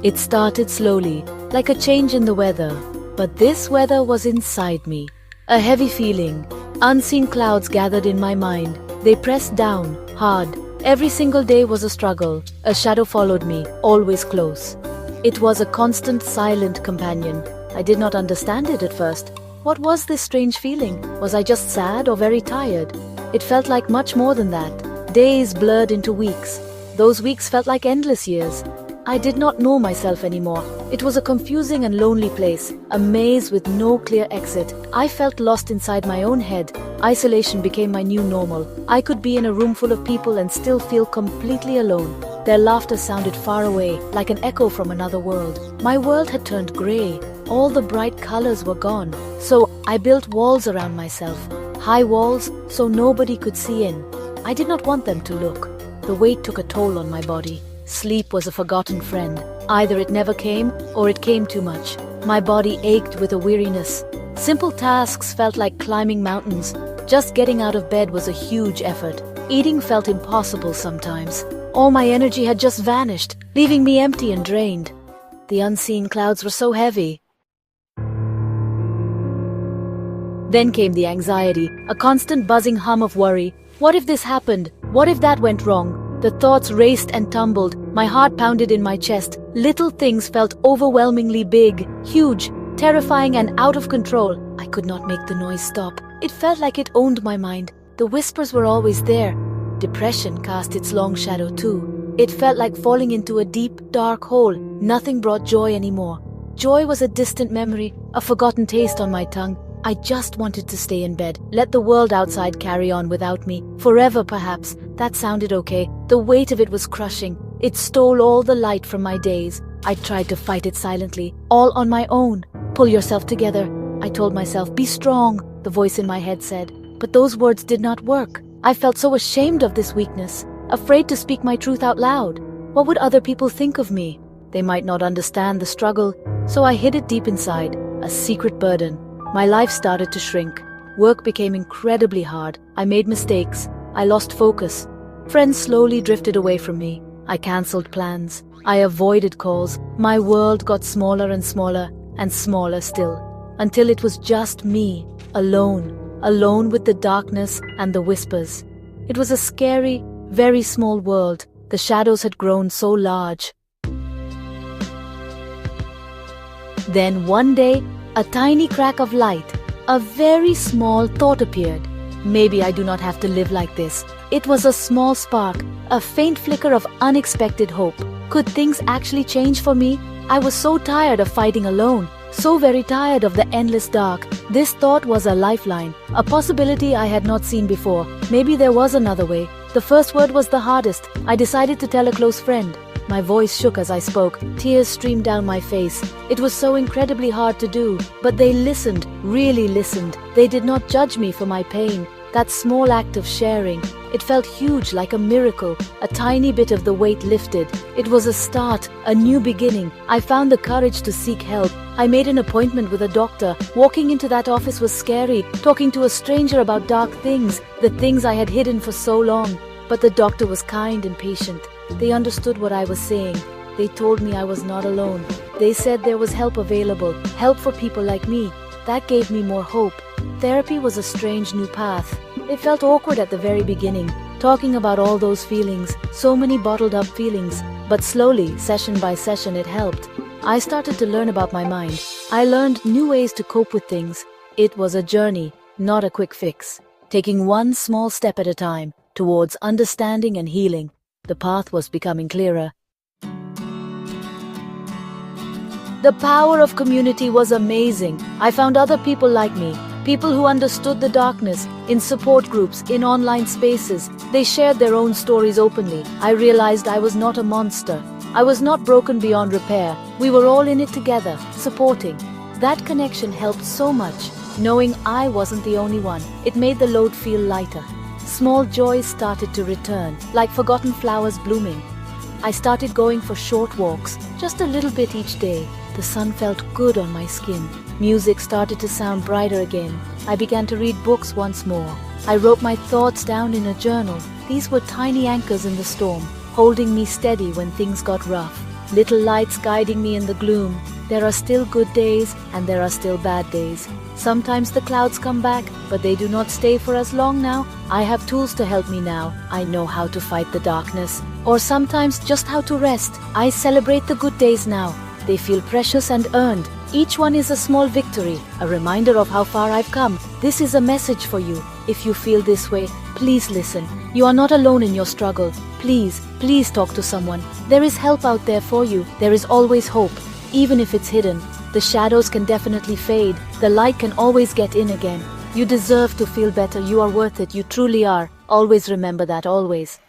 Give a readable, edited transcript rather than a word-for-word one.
It started slowly, like a change in the weather, but this weather was inside me. A heavy feeling. Unseen clouds gathered in my mind. They pressed down, hard. Every single day was a struggle. A shadow followed me, always close. It was a constant, silent companion. I did not understand it at first. What was this strange feeling? Was I just sad or very tired? It felt like much more than that. Days blurred into weeks. Those weeks felt like endless years. I did not know myself anymore. It was a confusing and lonely place, a maze with no clear exit. I felt lost inside my own head. Isolation became my new normal. I could be in a room full of people and still feel completely alone. Their laughter sounded far away, like an echo from another world. My world had turned grey. All the bright colors were gone. So I built walls around myself. High walls, so nobody could see in. I did not want them to look. The weight took a toll on my body. Sleep was a forgotten friend. Either it never came, or it came too much. My body ached with a weariness. Simple tasks felt like climbing mountains. Just getting out of bed was a huge effort. Eating felt impossible sometimes. All my energy had just vanished, leaving me empty and drained. The unseen clouds were so heavy. Then came the anxiety, a constant buzzing hum of worry. What if this happened? What if that went wrong? The thoughts raced and tumbled. My heart pounded in my chest. Little things felt overwhelmingly big, huge, terrifying and out of control. I could not make the noise stop. It felt like it owned my mind. The whispers were always there. Depression cast its long shadow too. It felt like falling into a deep, dark hole. Nothing brought joy anymore. Joy was a distant memory, a forgotten taste on my tongue. I just wanted to stay in bed, let the world outside carry on without me. Forever, perhaps. That sounded okay. The weight of it was crushing. It stole all the light from my days. I tried to fight it silently, all on my own. Pull yourself together, I told myself. Be strong, the voice in my head said. But those words did not work. I felt so ashamed of this weakness, afraid to speak my truth out loud. What would other people think of me? They might not understand the struggle, so I hid it deep inside, a secret burden. My life started to shrink. Work became incredibly hard. I made mistakes. I lost focus. Friends slowly drifted away from me. I cancelled plans. I avoided calls. My world got smaller and smaller, and smaller still, until it was just me, alone with the darkness and the whispers. It was a scary, very small world. The shadows had grown so large. Then one day, a tiny crack of light, a very small thought appeared. Maybe I do not have to live like this. It was a small spark, a faint flicker of unexpected hope. Could things actually change for me? I was so tired of fighting alone, so very tired of the endless dark. This thought was a lifeline, a possibility I had not seen before. Maybe there was another way. The first word was the hardest. I decided to tell a close friend. My voice shook as I spoke. Tears streamed down my face. It was so incredibly hard to do, but they listened, really listened. They did not judge me for my pain. That small act of sharing, it felt huge, like a miracle. A tiny bit of the weight lifted. It was a start, a new beginning. I found the courage to seek help. I made an appointment with a doctor. Walking into that office was scary, talking to a stranger about dark things, the things I had hidden for so long. But the doctor was kind and patient. They understood what I was saying. They told me I was not alone. They said there was help available, help for people like me. That gave me more hope. Therapy was a strange new path. It felt awkward at the very beginning, talking about all those feelings, so many bottled up feelings. But slowly, session by session, it helped. I started to learn about my mind. I learned new ways to cope with things. It was a journey, not a quick fix. Taking one small step at a time towards understanding and healing. The path was becoming clearer. The power of community was amazing. I found other people like me, people who understood the darkness, in support groups, in online spaces. They shared their own stories openly. I realized I was not a monster. I was not broken beyond repair. We were all in it together, supporting. That connection helped so much. Knowing I wasn't the only one, it made the load feel lighter. Small joys started to return, like forgotten flowers blooming. I started going for short walks, just a little bit each day. The sun felt good on my skin. Music started to sound brighter again. I began to read books once more. I wrote my thoughts down in a journal. These were tiny anchors in the storm, holding me steady when things got rough. little lights guiding me in the gloom. There are still good days and there are still bad days. Sometimes the clouds come back, but they do not stay for as long now. I have tools to help me now. I know how to fight the darkness, or sometimes just how to rest. I celebrate the good days now. They feel precious and earned. Each one is a small victory, a reminder of how far I've come. This is a message for you. If you feel this way, please listen. You are not alone in your struggle. Please, please talk to someone. There is help out there for you. There is always hope, even if it's hidden. The shadows can definitely fade. The light can always get in again. You deserve to feel better. You are worth it. You truly are. Always remember that, always.